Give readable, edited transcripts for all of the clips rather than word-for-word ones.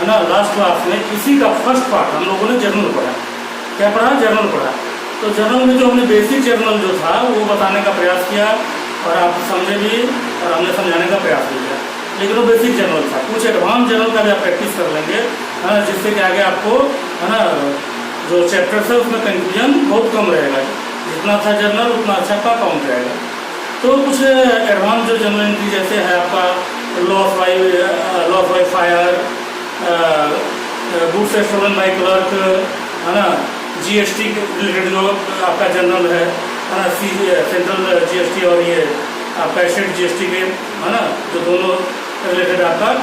है ना last class में इसी का फर्स्ट पार्ट हम लोगों ने जर्नल पढ़ा। क्या पढ़ा? जर्नल पढ़ा। तो जर्नल में जो हमने बेसिक जर्नल जो था वो बताने का प्रयास किया और आप समझे भी और हमने समझाने का प्रयास भी किया, लेकिन वो बेसिक जर्नल था। कुछ एडवांस जर्नल का भी आप प्रैक्टिस कर लेंगे, है ना, जिससे कि आगे आपको, है ना, जो चैप्टर्स है उसमें कंफ्यूजन बहुत कम रहेगा। जितना अच्छा जर्नल उतना अच्छा आपका काउंट रहेगा। तो कुछ एडवांस जो जर्नल एंट्री जैसे है आपका loss by fire, goods stolen by clerk, है ना, जीएसटी के रिलेटेड जो आपका जर्नल है ना, सेंट्रल जीएसटी और ये आपका स्टेट जीएसटी के, है ना, जो दोनों रिलेटेड आपका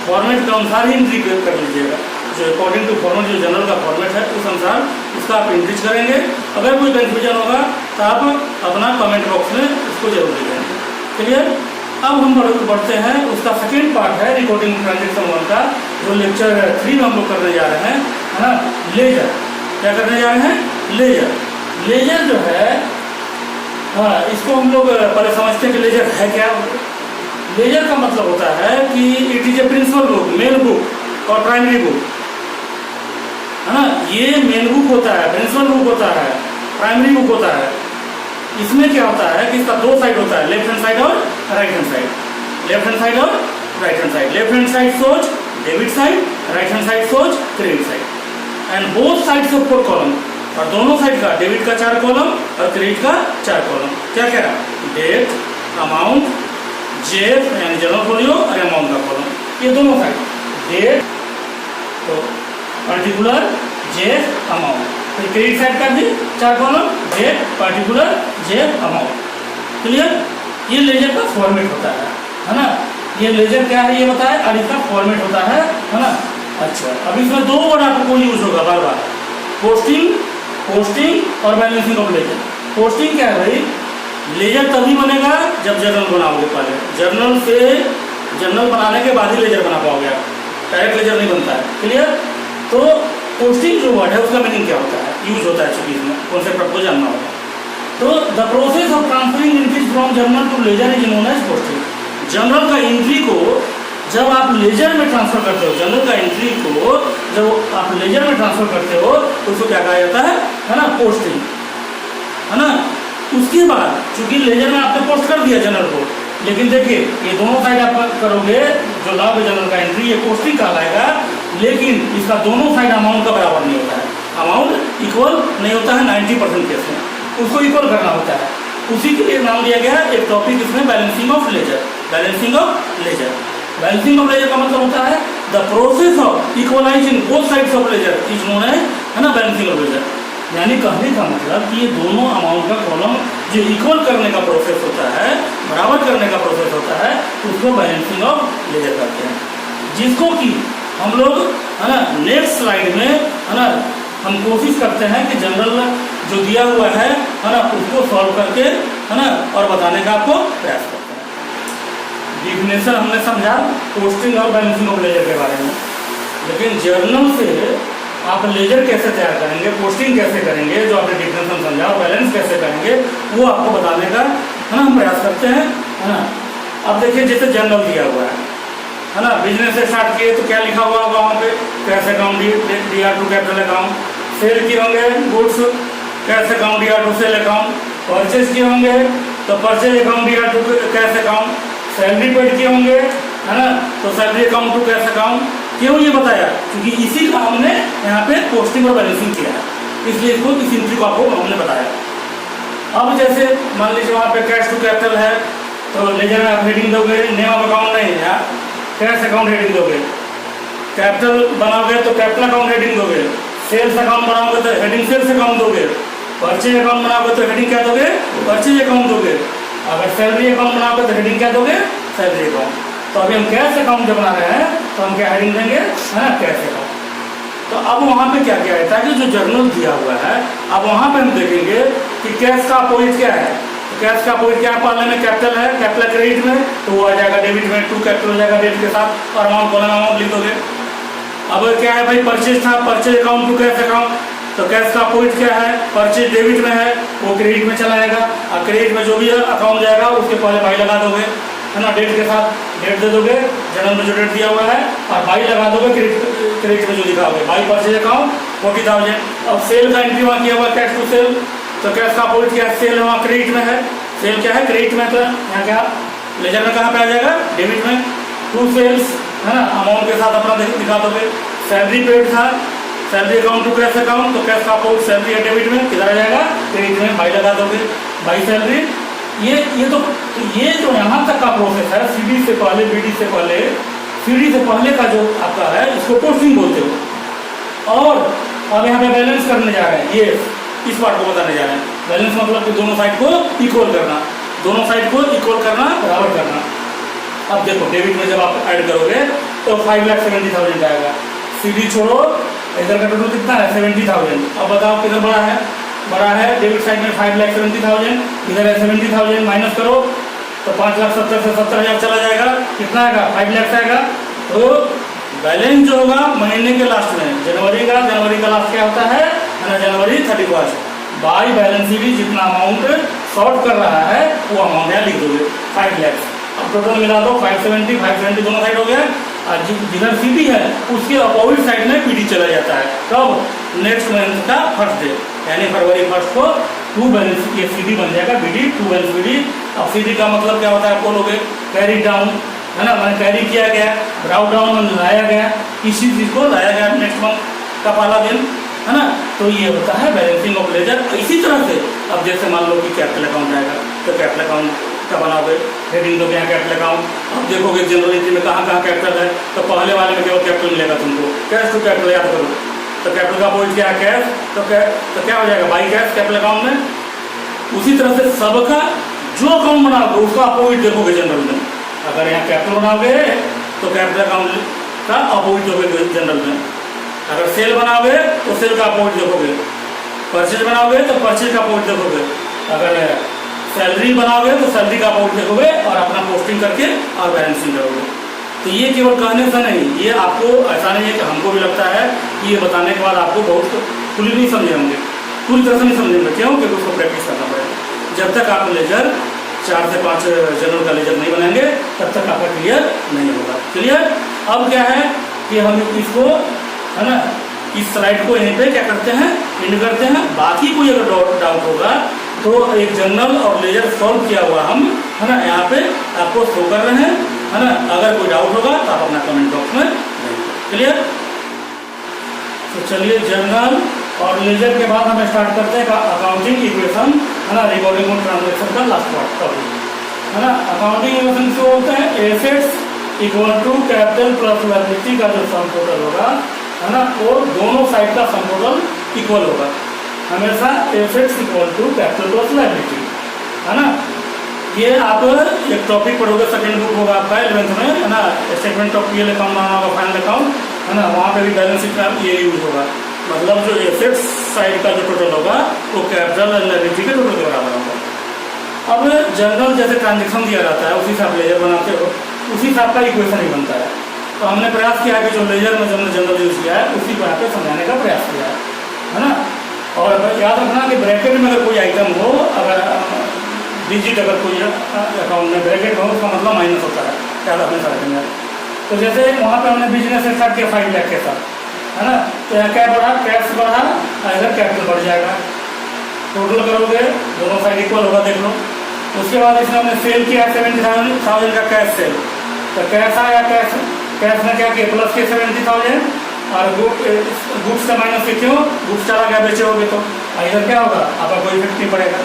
फॉर्मेट के अनुसार ही एंट्री कर लीजिएगा। जो अकॉर्डिंग टू फॉर्मेट जो जनरल का फॉर्मेट है उस अनुसार उसका आप एंट्रीज करेंगे। अगर कोई कन्फ्यूजन होगा तो आप अपना कमेंट बॉक्स में उसको जरूर लिखेंगे। क्लियर? अब हम बढ़ते हैं, उसका सेकेंड पार्ट है रिकॉर्डिंग ट्रांजेक्शन 1 का, जो लेक्चर 3 में हम लोग करने जा रहे हैं, है ना, लेजर। क्या करने जा रहे हैं? लेजर। लेजर जो है, हाँ, इसको हम लोग पहले समझते हैं कि लेजर है क्या। लेजर का मतलब होता है कि it is a principal book, main book और प्राइमरी बुक, है ना। ये मेन बुक होता है, प्रिंसिपल बुक होता है, प्राइमरी बुक होता है। इसमें क्या होता है कि इसका 2 साइड होता है, लेफ्ट हैंड साइड और right hand side. Left hand side और right hand side. Left hand side सोच debit side, right hand side सोच credit side. And both sides of 4 column, और दोनों साइड का, डेबिट का 4 कॉलम और क्रेडिट का 4 कॉलम। क्या क्या? डेट, अमाउंट, जेफ यानी जनरल फोलियो और अमाउंट का कॉलम, ये दोनों साइड। डेट तो पर्टिकुलर, जेफ, अमाउंट। फिर क्रेडिट साइड का भी 4 column, date, particular, JF, amount. Clear? ये लेजर का फॉर्मेट होता है ना। ये लेजर क्या है ये बताए, और इसका फॉर्मेट होता है ना। अच्छा, अब इसमें 2 वर्ड आपको यूज होगा बार बार, पोस्टिंग और बैलेंसिंग ऑफ लेजर। पोस्टिंग क्या है भाई? लेजर तभी बनेगा जब जर्नल बनाओगे। पहले जर्नल बनाने के बाद ही लेजर बना पाओगे आप, डायरेक्ट लेजर नहीं बनता है। क्लियर? तो पोस्टिंग जो वर्ड है उसका मीनिंग क्या होता है, यूज होता है, चूंकि इसमें कॉन्सेप्ट आपको जानना होगा। तो the process of transferring entries from journal to ledger is known as posting. Journal का एंट्री को जब आप लेजर में ट्रांसफर करते हो, जर्नल का एंट्री को जब आप लेजर में ट्रांसफर करते हो तो उसको क्या कहा जाता है ना, पोस्टिंग, है ना। उसके बाद चूंकि लेजर में आपने पोस्ट कर दिया जर्नल को, लेकिन देखिए ये दोनों साइड आप करोगे, जो लॉग जर्नल का एंट्री ये पोस्टिंग कहलाएगा, लेकिन इसका दोनों साइड अमाउंट का बराबर नहीं होता है। अमाउंट इक्वल नहीं होता है 90% केस में, उसको इक्वल करना होता है। उसी के लिए नाम दिया गया एक टॉपिक इसमें, balancing of ledger. Balancing of ledger, balancing of ledger का मतलब होता है the process of equalising both sides of ledger is known है ना, बैलेंसिंग ऑफ लेजर। यानी कहने का मतलब कि ये दोनों अमाउंट का कॉलम जो इक्वल करने का प्रोसेस होता है, बराबर करने का प्रोसेस होता है, उसको बैलेंसिंग ऑफ लेजर करते हैं। जिसको कि हम लोग, है ना, नेक्स्ट स्लाइड में, है ना, हम कोशिश करते हैं कि जनरल जो दिया हुआ है ना, उसको सॉल्व करके, है ना, और बताने का आपको प्रयास करते हैं। डिफिनेशन हमने समझा पोस्टिंग और बैलेंसिंग ऑफ लेजर के बारे में, लेकिन जर्नल से आप लेजर कैसे तैयार करेंगे, पोस्टिंग कैसे करेंगे, जो आपने डिफिनेशन समझा, और बैलेंस कैसे करेंगे, वो आपको बताने का, है ना, हम प्रयास करते हैं, है ना। अब देखिए जैसे जर्नल दिया हुआ है ना, बिजनेस से स्टार्ट किए तो क्या लिखा हुआ होगा वहाँ पे, cash account, DR to capital account. Sale किए होंगे goods, cash account, DR to sale account. Purchase किए होंगे तो purchase account, DR to cash account. Salary paid किए होंगे, है ना, तो salary account to cash account. क्यों ये बताया? क्योंकि इसी का हमने यहाँ पे पोस्टिंग और बैलेंसिंग किया है, इसलिए इसको इस एंट्री को आपको हमने बताया। अब जैसे मान लीजिए वहाँ पे कैश टू कैपिटल है, तो लेजर में आप हेडिंग दोगे, नेम ऑफ अकाउंट नहीं है, कैश अकाउंट हेडिंग दोगे। कैपिटल बनाओगे तो कैपिटल अकाउंट हेडिंग दोगे। सेल्स अकाउंट बनाओगे तो हेडिंग सेल्स अकाउंट दोगे। परचेज अकाउंट बनाओगे तो हेडिंग क्या दोगे? परचेज अकाउंट दोगे। अगर सैलरी अकाउंट बनाओगे तो हेडिंग क्या दोगे? Salary account. तो अभी हम कैश अकाउंट जब बना रहे हैं तो हम क्या हेडिंग देंगे, है ना, कैश अकाउंट। तो अब वहाँ पे क्या क्या है, ताकि जो जर्नल दिया हुआ है, अब वहाँ पे हम देखेंगे कि कैश का अपोजिट क्या है। तो कैश का अपोजिट क्या है, पहले में कैपिटल है, कैपिटल क्रेडिट में, तो वो आ जाएगा डेबिट में, टू कैपिटल हो जाएगा डेबिट के साथ, और अमाउंट कॉलम अमाउंट लिख दोगे। अब क्या है भाई, परचेज था, purchase account to cash account, तो कैश का अपोजिट क्या है, परचेज डेबिट में है, वो क्रेडिट में चला जाएगा, और क्रेडिट में जो भी अकाउंट जाएगा उसके पहले भाई लगा दोगे, है है ना, डेट के साथ डेट दे दोगे, जर्नल में जो डेट दिया हुआ है, और बाई लगा दोगे क्रेडिट में जो लिखा होगा, बाई परचेज अकाउंट 40,000। अब सेल का एंट्री वहाँ किया हुआ कैश टू सेल, तो कैश का अपोजिट क्या है, सेल वहाँ क्रेडिट में है, सेल क्या है क्रेडिट में, तो यहाँ क्या लेजर में कहाँ पे आ जाएगा, डेबिट में। टू सेल्स है ना, अमाउंट के साथ अपना दिखा दोगे। सैलरी पेड था, salary account to cash account, तो कैश का अकाउंट सैलरी है डेबिट में, किधर आ जाएगा क्रेडिट में, बाई लगा दोगे, बाई सैलरी। ये तो ये जो यहाँ तक का प्रोसेस है, सीडी से पहले, बीडी से पहले, सीडी से पहले का जो आपका है, इसको पोस्टिंग बोलते हो। और अब यहाँ पे बैलेंस करने जा रहे हैं, ये इस पार्ट को बताने जा रहे हैं। बैलेंस मतलब कि दोनों साइड को इक्वल करना, दोनों साइड को इक्वल करना, बराबर करना। अब देखो डेबिट में जब आप ऐड करोगे तो 5,70,000 आएगा, सीडी छोड़ो, इधर का टोटल कितना है 70,000। अब बताओ किधर बड़ा है, बड़ा है डेबिट साइड में 5,70,000, इधर है 70,000, माइनस करो तो 5,70,000 से 70,000 चला जाएगा, कितना आएगा 5 लाख आएगा। तो बैलेंस जो होगा महीने के लास्ट में, जनवरी का लास्ट क्या होता है ना, जनवरी 31, बाई बैलेंस शीट जितना अमाउंट शॉर्ट कर रहा है वो अमाउंट यहाँ लिख दोगे 5 लाख। अब टोटल मिला दो 570 दोनों साइड हो गया, और जिधर सीडी है उसके अपोजिट साइड में पीडी चला जाता है। कब, नेक्स्ट मंथ का फर्स्ट डे, यानी फरवरी 1 को टू बैलेंस ये सीडी बन जाएगा बीडी, टू बैलेंस बीडी। अब सीडी का मतलब क्या होता है, आपको लोगे कैरी डाउन है ना, मैंने कैरी किया गया, ब्राउट डाउन में लाया गया, किसी चीज़ को लाया गया नेक्स्ट मंथ का पहला दिन, है ना। तो ये होता है बैलेंसिंग ऑफ लेजर। इसी तरह से अब जैसे मान लो कि कैपिटल अकाउंट आएगा, तो कैपिटल अकाउंट का बनाओगे, हेडिंग दोगे यहाँ कैपिटल अकाउंट। अब देखोगे जनरल एंट्री में कहाँ कहाँ कैपिटल है, तो पहले वाले में केवल कैपिटल मिलेगा तुमको, कैश टू कैपिटल याद करो। तो कैपिटल का अपोजिट क्या है, कैश, तो क्या हो जाएगा बाई कैश कैपिटल अकाउंट में। उसी तरह से सबका जो अकाउंट बनाओगे उसका अपोजिट देखोगे जनरल में। अगर यहाँ कैपिटल बनाओगे तो कैपिटल अकाउंट का अपोजिट देखोगे जनरल में। अगर सेल बनाओगे तो सेल का अपोजिट देखोगे, परचेज बनाओगे तो परचेज का अपोजिट देखोगे, अगर सैलरी बनाओगे तो सैलरी का अपोजिट देखोगे, और अपना पोस्टिंग करके और बैलेंसिंग करोगे। तो ये केवल कहने से नहीं, ये आपको ऐसा नहीं है कि हमको भी लगता है कि ये बताने के बाद आपको बहुत खुली नहीं समझे होंगे, पूरी तरह से नहीं समझेंगे। क्यों, क्योंकि उसको प्रैक्टिस करना पड़ेगा। जब तक आप लेजर 4 से 5 जनरल का लेजर नहीं बनाएंगे तब तक आपका क्लियर नहीं होगा। क्लियर। अब क्या है कि हम इसको है ना, इस स्लाइड को यहीं पे क्या करते हैं, एंड करते हैं। बाकी कोई अगर डाउट होगा तो एक जनरल और लेजर सॉल्व किया हुआ हम है ना यहाँ पे आपको शो कर रहे हैं, है ना। अगर कोई डाउट होगा तो आप अपना कमेंट बॉक्स में देंगे। क्लियर। तो चलिए जनरल और लेजर के बाद हम स्टार्ट करते हैं अकाउंटिंग इक्वेशन, है ना, रिकॉर्डिंग ट्रांजेक्शन का लास्ट पार्ट टॉपिक, है ना। अकाउंटिंग इक्वेशन से बोलते हैं assets equal to capital plus liability का जो सम टोटल होगा, है ना, वो दोनों साइड का सम टोटल इक्वल होगा हमेशा। Assets equal to capital plus liability, है ना। ये आप एक टॉपिक पढ़ोगे, सेकंड बुक होगा आपका 11th में, है ना, स्टेटमेंट ऑफ पीएल अकाउंट बनाना होगा, फाइनल अकाउंट, है ना। वहाँ पे भी बैलेंस शीट में ये यूज होगा, मतलब जो एसेट्स साइड का जो टोटल होगा वो कैपिटल और लायबिलिटी के टोटल के बराबर होगा। अब जनरल जैसे ट्रांजेक्शन दिया जाता है उसी से आप लेजर बनाते हो, उसी से आपका इक्वेशन ही बनता है। तो हमने प्रयास किया कि जो लेजर में जो हमने जनरल यूज किया है उसी को यहाँ पे समझाने का प्रयास किया है ना। और याद रखना कि ब्रैकेट में अगर कोई आइटम हो, अगर डिजिट अगर कोई अकाउंट में ब्रैकेट हो, उसका मतलब माइनस होता है, याद रखना रखेंगे। तो जैसे वहाँ पे हमने बिजनेस स्टार्ट किया 5 लाख के साथ, है ना, तो यहाँ क्या बढ़ा, कैश बढ़ा, इधर कैपिटल बढ़ जाएगा। टोटल करोगे दोनों साइड इक्वल होगा, देख लो। उसके बाद इसमें हमने सेल किया 70,000 का कैश सेल, तो कैश आया, कैश में क्या किया प्लस के 70,000, और गुड्स से माइनस के क्यों, गुड्स चला गया बेचे होगे तो इधर क्या होगा, आपका कोई इफेक्ट नहीं पड़ेगा,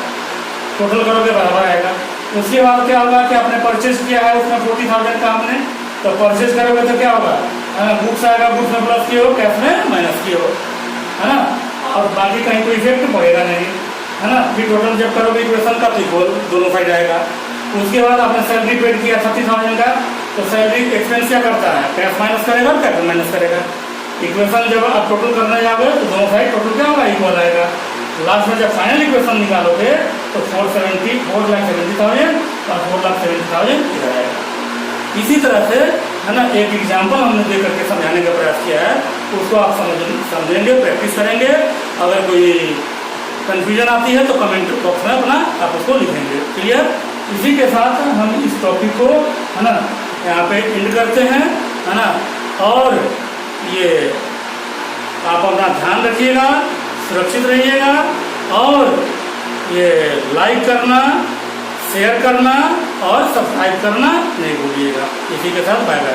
टोटल करोगे बराबर आएगा। उसके बाद क्या होगा कि आपने परचेज किया है उसमें 40,000 का हमने, तो परचेज करोगे तो क्या होगा, है ना, गुड्स आएगा, गुड्स में प्लस किए हो, कैश में माइनस किए हो, है ना। और बाकी कहीं कोई इफेक्ट पड़ेगा नहीं, है ना। फिर टोटल जब करोगे इक्वेशन का तो इक्वल दोनों साइड आएगा। उसके बाद आपने सैलरी पेड किया 30,000 का, तो सैलरी एक्सपेंस क्या करता है, कैश माइनस करेगा और कैपिटल माइनस करेगा। इक्वेशन जब आप टोटल करने जाओगे तो दोनों साइड टोटल क्या होगा, इक्वल आएगा। लास्ट में जब फाइनल इक्वेशन निकालोगे तो 4,70,000 और 4,70,000 इधर आएगा। इसी तरह से, है ना, एक एग्जाम्पल हमने दे करके समझाने का प्रयास किया है, उसको आप समझेंगे, प्रैक्टिस करेंगे। अगर कोई कन्फ्यूजन आती है तो कमेंट बॉक्स में अपना आप उसको लिखेंगे। क्लियर। इसी के साथ हम इस टॉपिक को, है ना, यहाँ पे एंड करते हैं, है ना। और ये आप अपना ध्यान रखिएगा, सुरक्षित रहिएगा, और ये लाइक करना, शेयर करना और सब्सक्राइब करना नहीं भूलिएगा। इसी के साथ बाय बाय।